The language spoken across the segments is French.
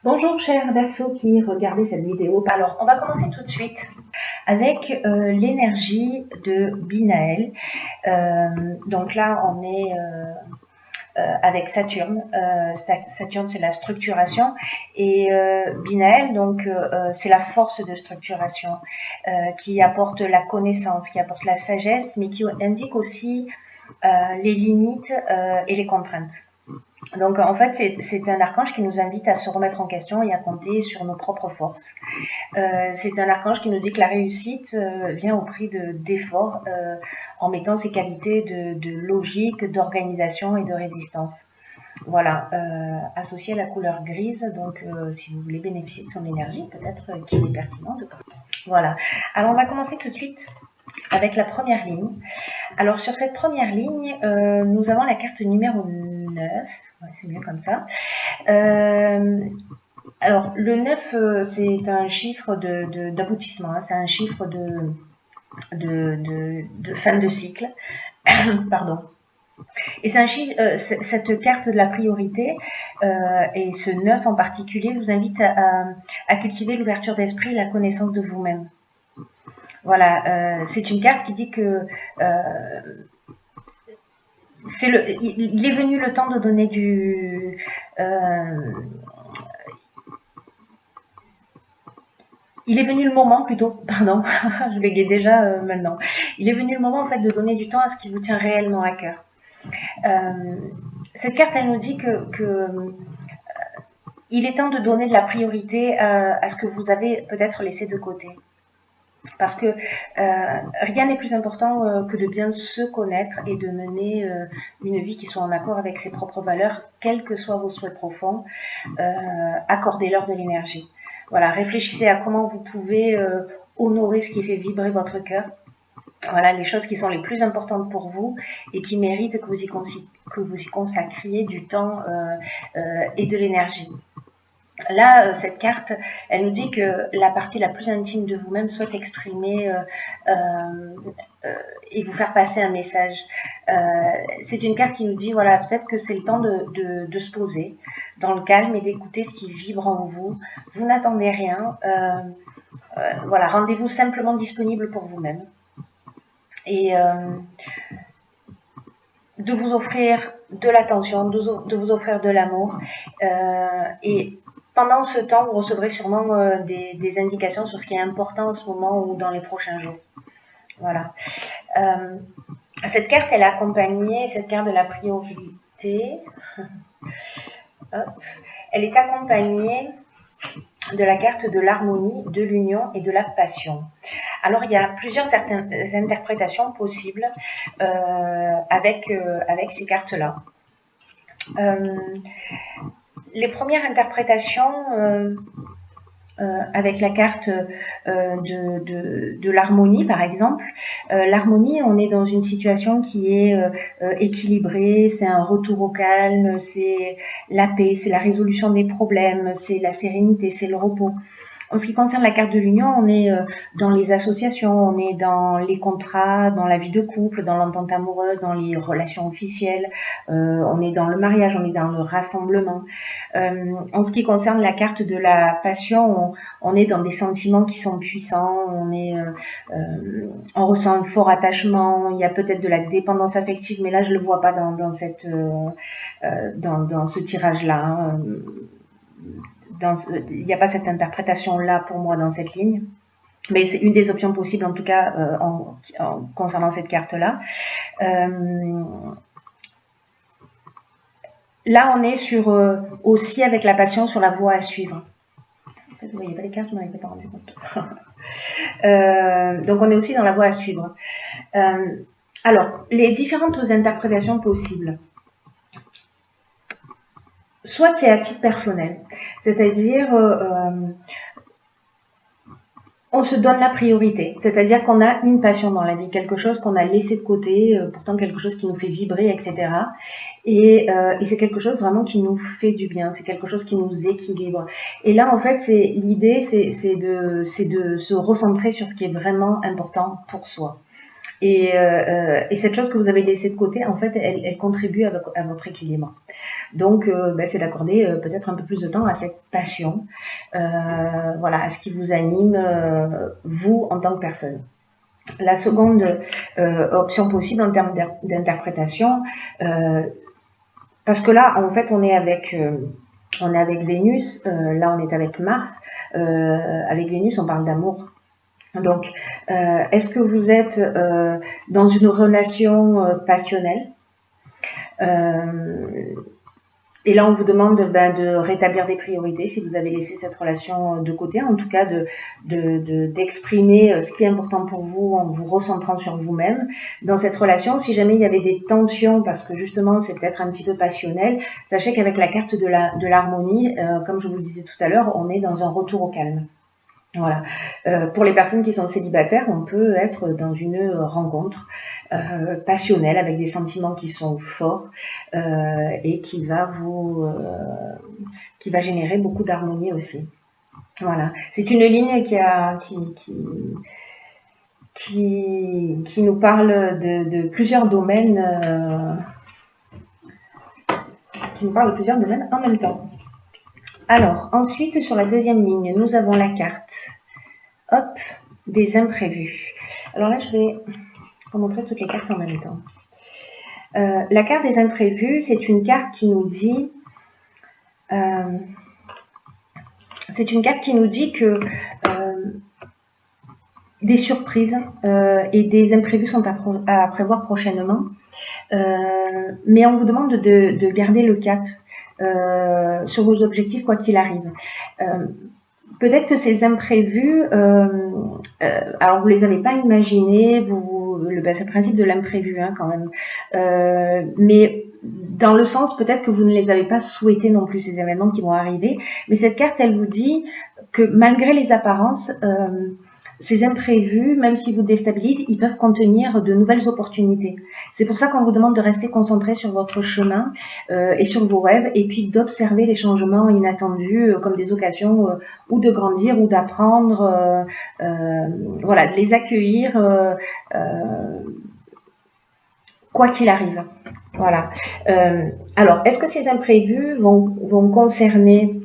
Bonjour chers Verseaux qui regardez cette vidéo. Alors on va commencer tout de suite avec l'énergie de Binaël. Donc là on est avec Saturne. Saturne c'est la structuration et Binaël donc c'est la force de structuration qui apporte la connaissance, qui apporte la sagesse, mais qui indique aussi les limites et les contraintes. Donc en fait, c'est un archange qui nous invite à se remettre en question et à compter sur nos propres forces. C'est un archange qui nous dit que la réussite vient au prix d'efforts en mettant ses qualités de logique, d'organisation et de résistance. Voilà, associé à la couleur grise, donc si vous voulez bénéficier de son énergie, peut-être qu'il est pertinent de parler. Voilà, alors on va commencer tout de suite avec la première ligne. Alors sur cette première ligne, nous avons la carte numéro 9. Ouais, c'est mieux comme ça. Alors, le 9, c'est un chiffre d'aboutissement, hein, c'est un chiffre de fin de cycle. Pardon. Et c'est un chiffre, cette carte de la priorité, et ce 9 en particulier, vous invite à cultiver l'ouverture d'esprit et la connaissance de vous-même. Voilà, c'est une carte qui dit que il est venu le temps de donner il est venu le moment plutôt, pardon, je bégaye déjà maintenant. Il est venu le moment en fait de donner du temps à ce qui vous tient réellement à cœur. Cette carte, elle nous dit que il est temps de donner de la priorité à ce que vous avez peut-être laissé de côté. Parce que rien n'est plus important que de bien se connaître et de mener une vie qui soit en accord avec ses propres valeurs, quels que soient vos souhaits profonds. Accordez-leur de l'énergie. Voilà, réfléchissez à comment vous pouvez honorer ce qui fait vibrer votre cœur. Voilà, les choses qui sont les plus importantes pour vous et qui méritent que vous y consacriez du temps et de l'énergie. Là, cette carte, elle nous dit que la partie la plus intime de vous-même souhaite exprimer et vous faire passer un message. C'est une carte qui nous dit, voilà, peut-être que c'est le temps de se poser dans le calme et d'écouter ce qui vibre en vous. Vous n'attendez rien. Voilà, rendez-vous simplement disponible pour vous-même. Et de vous offrir de l'attention, de vous offrir de l'amour. Et pendant ce temps, vous recevrez sûrement des indications sur ce qui est important en ce moment ou dans les prochains jours. Voilà. Cette carte, elle est accompagnée, cette carte de la priorité, elle est accompagnée de la carte de l'harmonie, de l'union et de la passion. Alors, il y a plusieurs interprétations possibles avec ces cartes-là. Les premières interprétations avec la carte de l'harmonie, par exemple. L'harmonie, on est dans une situation qui est équilibrée, c'est un retour au calme, c'est la paix, c'est la résolution des problèmes, c'est la sérénité, c'est le repos. En ce qui concerne la carte de l'union, on est dans les associations, on est dans les contrats, dans la vie de couple, dans l'entente amoureuse, dans les relations officielles, on est dans le mariage, on est dans le rassemblement. En ce qui concerne la carte de la passion, on est dans des sentiments qui sont puissants, on ressent un fort attachement, il y a peut-être de la dépendance affective, mais là je le vois pas dans ce tirage-là. Hein. Il n'y a pas cette interprétation-là pour moi dans cette ligne. Mais c'est une des options possibles, en tout cas, concernant cette carte-là. Là, on est sur aussi avec la passion sur la voie à suivre. Vous ne voyez pas les cartes, je n'en avais pas rendu compte. Donc, on est aussi dans la voie à suivre. Alors, les différentes interprétations possibles. Soit c'est à titre personnel, c'est-à-dire on se donne la priorité, c'est-à-dire qu'on a une passion dans la vie, quelque chose qu'on a laissé de côté, pourtant quelque chose qui nous fait vibrer, etc. Et c'est quelque chose vraiment qui nous fait du bien, c'est quelque chose qui nous équilibre. Et là, en fait, l'idée, c'est de se recentrer sur ce qui est vraiment important pour soi. Et cette chose que vous avez laissée de côté, en fait, elle contribue à votre équilibre. Donc, c'est d'accorder peut-être un peu plus de temps à cette passion, voilà, à ce qui vous anime, vous, en tant que personne. La seconde option possible en termes d'interprétation, parce que là, en fait, on est avec Vénus, là on est avec Mars. Avec Vénus, on parle d'amour. Donc, est-ce que vous êtes dans une relation passionnelle? Et là, on vous demande de rétablir des priorités si vous avez laissé cette relation de côté, en tout cas d'exprimer ce qui est important pour vous en vous recentrant sur vous-même dans cette relation. Si jamais il y avait des tensions, parce que justement c'est peut-être un petit peu passionnel, sachez qu'avec la carte de l'harmonie, comme je vous le disais tout à l'heure, on est dans un retour au calme. Voilà. Pour les personnes qui sont célibataires, on peut être dans une rencontre passionnelle avec des sentiments qui sont forts et qui va générer beaucoup d'harmonie aussi. Voilà. C'est une ligne qui nous parle de plusieurs domaines, en même temps. Alors, ensuite, sur la deuxième ligne, nous avons la carte, hop, des imprévus. Alors là, je vais vous montrer toutes les cartes en même temps. La carte des imprévus, c'est une carte qui nous dit, que des surprises et des imprévus sont à prévoir prochainement, mais on vous demande de garder le cap sur vos objectifs quoi qu'il arrive. Peut-être que ces imprévus, alors vous les avez pas imaginés, c'est le principe de l'imprévu quand même, mais dans le sens peut-être que vous ne les avez pas souhaités non plus, ces événements qui vont arriver, mais cette carte elle vous dit que malgré les apparences, ces imprévus, même s'ils vous déstabilisent, ils peuvent contenir de nouvelles opportunités. C'est pour ça qu'on vous demande de rester concentré sur votre chemin et sur vos rêves, et puis d'observer les changements inattendus comme des occasions ou de grandir ou d'apprendre, voilà, de les accueillir quoi qu'il arrive. Voilà. Alors, est-ce que ces imprévus vont concerner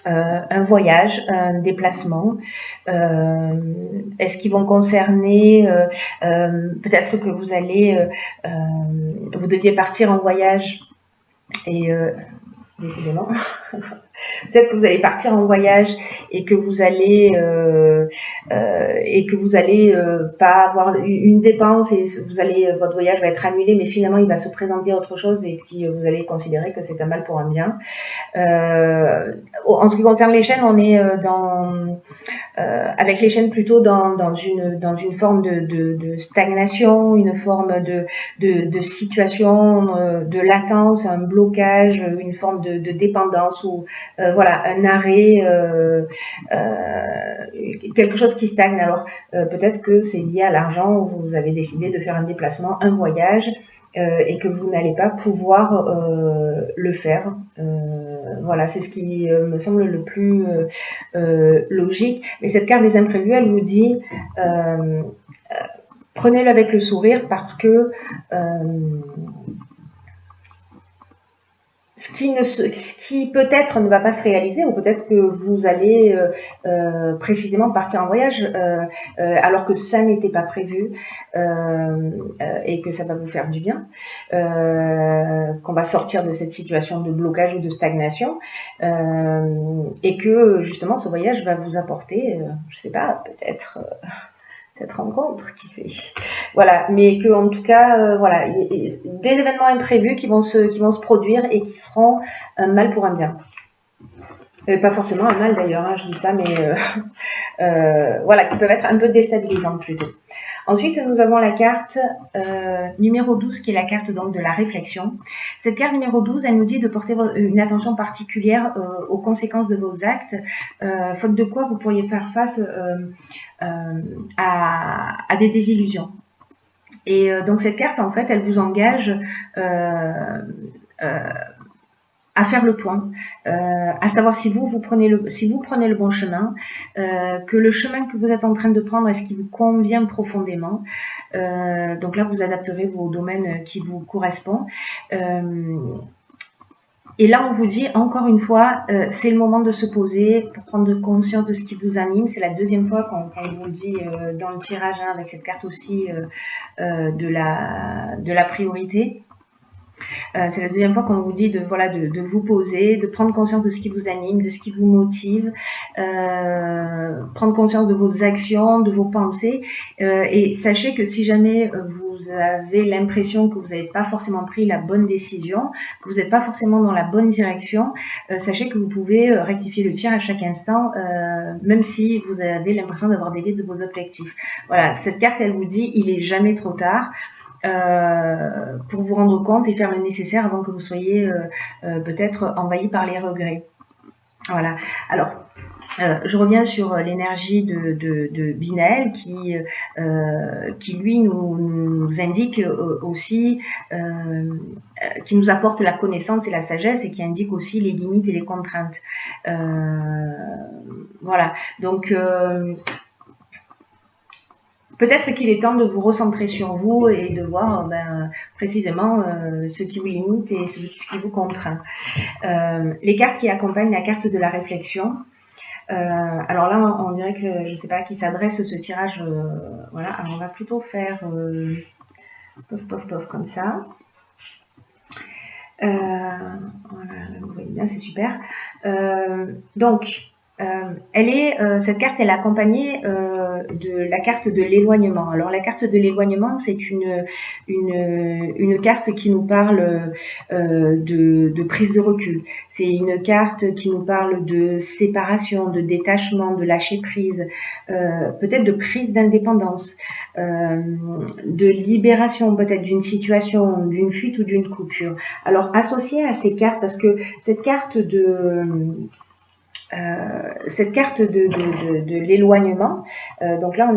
un voyage, un déplacement, est-ce qu'ils vont concerner peut-être que vous deviez partir en voyage et décidément peut-être que vous allez partir en voyage et que vous allez pas avoir une dépense et votre voyage va être annulé, mais finalement il va se présenter autre chose et puis vous allez considérer que c'est un mal pour un bien. En ce qui concerne les chaînes, on est avec les chaînes plutôt dans une forme de stagnation, une forme de situation de latence, un blocage, une forme de dépendance ou voilà, un arrêt, quelque chose qui stagne. Alors peut-être que c'est lié à l'argent, vous avez décidé de faire un déplacement, un voyage, et que vous n'allez pas pouvoir le faire. Voilà, c'est ce qui me semble le plus logique. Mais cette carte des imprévus, elle vous dit prenez-le avec le sourire parce que ce qui peut-être ne va pas se réaliser, ou peut-être que vous allez précisément partir en voyage alors que ça n'était pas prévu et que ça va vous faire du bien, qu'on va sortir de cette situation de blocage ou de stagnation et que justement ce voyage va vous apporter, je sais pas, peut-être cette rencontre, qui sait. Voilà, mais que en tout cas, voilà, des événements imprévus qui vont se produire et qui seront un mal pour un bien. Pas forcément un mal d'ailleurs, hein, je dis ça, mais voilà, qui peuvent être un peu déstabilisantes plutôt. Ensuite, nous avons la carte numéro 12, qui est la carte donc de la réflexion. Cette carte numéro 12, elle nous dit de porter une attention particulière aux conséquences de vos actes, faute de quoi vous pourriez faire face à des désillusions. Et donc cette carte, en fait, elle vous engage à faire le point, à savoir si vous prenez le bon chemin, que le chemin que vous êtes en train de prendre, est-ce qu'il vous convient profondément. Donc là, vous adapterez vos domaines qui vous correspondent. Et là, on vous dit, encore une fois, c'est le moment de se poser pour prendre conscience de ce qui vous anime. C'est la deuxième fois qu'on vous le dit dans le tirage, hein, avec cette carte aussi de la priorité. C'est la deuxième fois qu'on vous dit de vous poser, de prendre conscience de ce qui vous anime, de ce qui vous motive, prendre conscience de vos actions, de vos pensées. Et sachez que si jamais vous avez l'impression que vous n'avez pas forcément pris la bonne décision, que vous n'êtes pas forcément dans la bonne direction, sachez que vous pouvez rectifier le tir à chaque instant, même si vous avez l'impression d'avoir dévié de vos objectifs. Voilà, cette carte, elle vous dit, il n'est jamais trop tard. Pour vous rendre compte et faire le nécessaire avant que vous soyez peut-être envahi par les regrets. Voilà. Alors, je reviens sur l'énergie de Binaël qui lui nous indique aussi, qui nous apporte la connaissance et la sagesse et qui indique aussi les limites et les contraintes. Voilà. Donc, peut-être qu'il est temps de vous recentrer sur vous et de voir précisément ce qui vous limite et ce qui vous contraint. Les cartes qui accompagnent la carte de la réflexion. Alors là, on dirait que, je ne sais pas à qui s'adresse ce tirage. Voilà, alors on va plutôt faire pof comme ça. Voilà, vous voyez bien, c'est super. Donc, cette carte, elle est accompagnée de la carte de l'éloignement. Alors la carte de l'éloignement, c'est une carte qui nous parle de prise de recul. C'est une carte qui nous parle de séparation, de détachement, de lâcher prise, peut-être de prise d'indépendance, de libération peut-être d'une situation, d'une fuite ou d'une coupure. Alors associée à ces cartes, parce que cette carte de l'éloignement, donc là on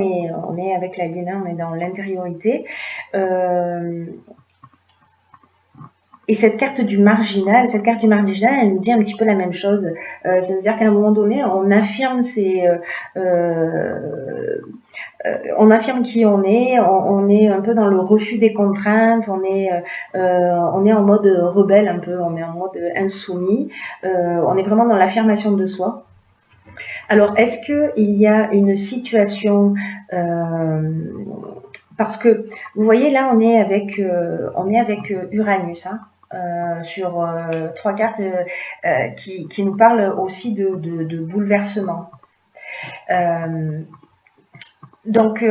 est avec la lune, on est dans l'intériorité, et cette carte du marginal, elle nous dit un petit peu la même chose. C'est-à-dire qu'à un moment donné, on affirme on affirme qui on est un peu dans le refus des contraintes, on est en mode rebelle un peu, on est en mode insoumis, on est vraiment dans l'affirmation de soi. Alors, est-ce qu'il y a une situation, parce que vous voyez là, on est avec Uranus, hein, sur 3 cartes qui nous parlent aussi de bouleversement. Donc,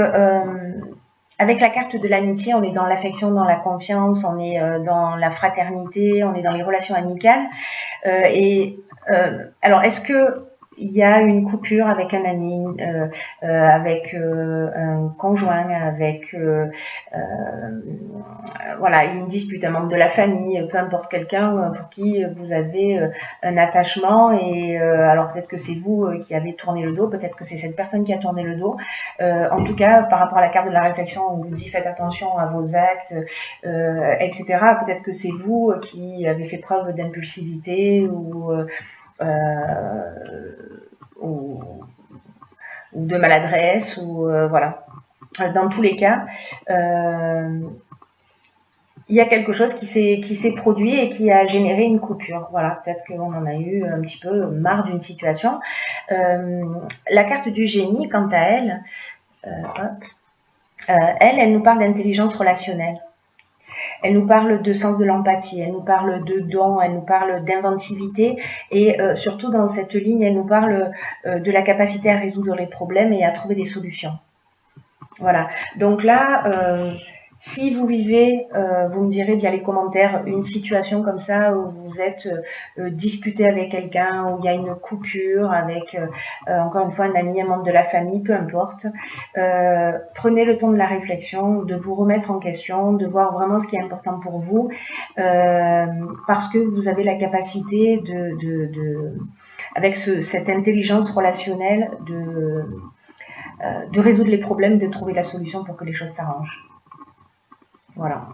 avec la carte de l'amitié, on est dans l'affection, dans la confiance, on est dans la fraternité, on est dans les relations amicales. Alors, est-ce que il y a une coupure avec un ami, avec un conjoint, avec voilà, une dispute, un membre de la famille, peu importe, quelqu'un pour qui vous avez un attachement, et alors peut-être que c'est vous qui avez tourné le dos, peut-être que c'est cette personne qui a tourné le dos. En tout cas, par rapport à la carte de la réflexion, on vous dit faites attention à vos actes, etc. Peut-être que c'est vous qui avez fait preuve d'impulsivité ou de maladresse, ou voilà. Dans tous les cas, il y a quelque chose qui s'est produit et qui a généré une coupure. Voilà, peut-être qu'on en a eu un petit peu marre d'une situation. La carte du génie, quant à elle, elle nous parle d'intelligence relationnelle. Elle nous parle de sens de l'empathie, elle nous parle de don, elle nous parle d'inventivité, et surtout dans cette ligne, elle nous parle de la capacité à résoudre les problèmes et à trouver des solutions. Voilà, donc là, si vous vivez, vous me direz via les commentaires, une situation comme ça où vous êtes disputé avec quelqu'un, où il y a une coupure avec, encore une fois, un ami, un membre de la famille, peu importe, prenez le temps de la réflexion, de vous remettre en question, de voir vraiment ce qui est important pour vous, parce que vous avez la capacité avec cette intelligence relationnelle de résoudre les problèmes, de trouver la solution pour que les choses s'arrangent. Voilà.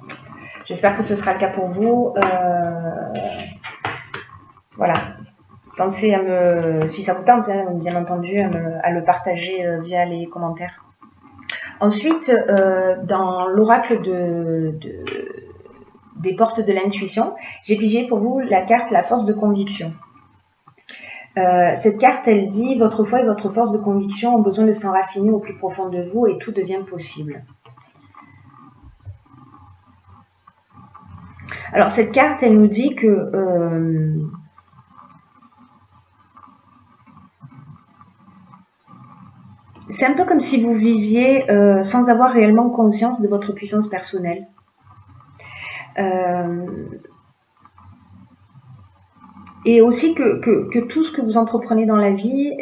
J'espère que ce sera le cas pour vous. Voilà. Pensez à me, si ça vous tente, hein, bien entendu, à le partager via les commentaires. Ensuite, dans l'oracle des portes de l'intuition, j'ai pigé pour vous la carte La force de conviction. Cette carte, elle dit « Votre foi et votre force de conviction ont besoin de s'enraciner au plus profond de vous et tout devient possible ». Alors, cette carte, elle nous dit que c'est un peu comme si vous viviez sans avoir réellement conscience de votre puissance personnelle. Et aussi que tout ce que vous entreprenez dans la vie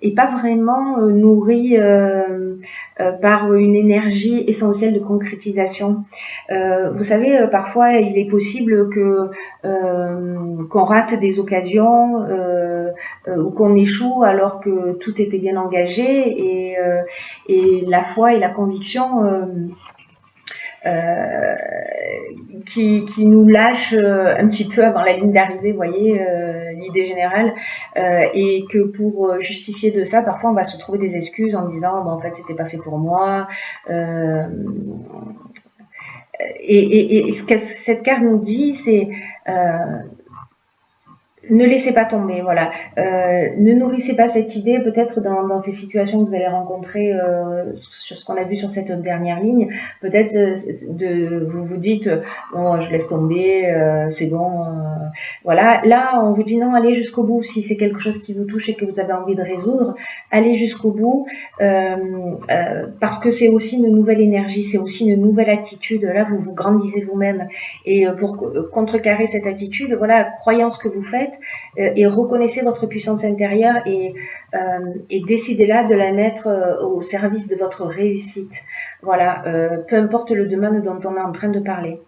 est pas vraiment nourri par une énergie essentielle de concrétisation. Vous savez, parfois il est possible que qu'on rate des occasions ou qu'on échoue alors que tout était bien engagé et la foi et la conviction qui nous lâche un petit peu avant la ligne d'arrivée, vous voyez, l'idée générale, et que pour justifier de ça, parfois on va se trouver des excuses en disant bon, en fait c'était pas fait pour moi. Et ce que cette carte nous dit, c'est ne laissez pas tomber, voilà. Ne nourrissez pas cette idée, peut-être dans ces situations que vous allez rencontrer sur ce qu'on a vu sur cette dernière ligne. Peut-être vous vous dites, bon, je laisse tomber, c'est bon. Voilà. Là, on vous dit non, allez jusqu'au bout. Si c'est quelque chose qui vous touche et que vous avez envie de résoudre, allez jusqu'au bout, parce que c'est aussi une nouvelle énergie, c'est aussi une nouvelle attitude. Là, vous vous grandissez vous-même. Et pour contrecarrer cette attitude, voilà, croyez en ce que vous faites, et reconnaissez votre puissance intérieure et décidez-là de la mettre au service de votre réussite. Voilà, peu importe le domaine dont on est en train de parler.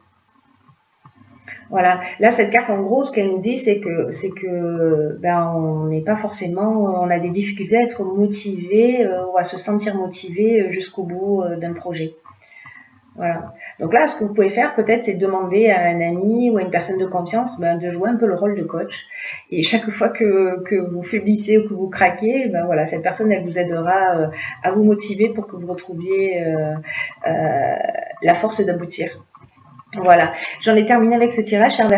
Voilà, là cette carte en gros, ce qu'elle nous dit, c'est que ben, on n'est pas forcément, on a des difficultés à être motivé ou à se sentir motivé jusqu'au bout d'un projet. Voilà. Donc là, ce que vous pouvez faire peut-être, c'est demander à un ami ou à une personne de confiance de jouer un peu le rôle de coach. Et chaque fois que vous faiblissez ou que vous craquez, ben voilà, cette personne, elle vous aidera à vous motiver pour que vous retrouviez la force d'aboutir. Voilà. J'en ai terminé avec ce tirage, cher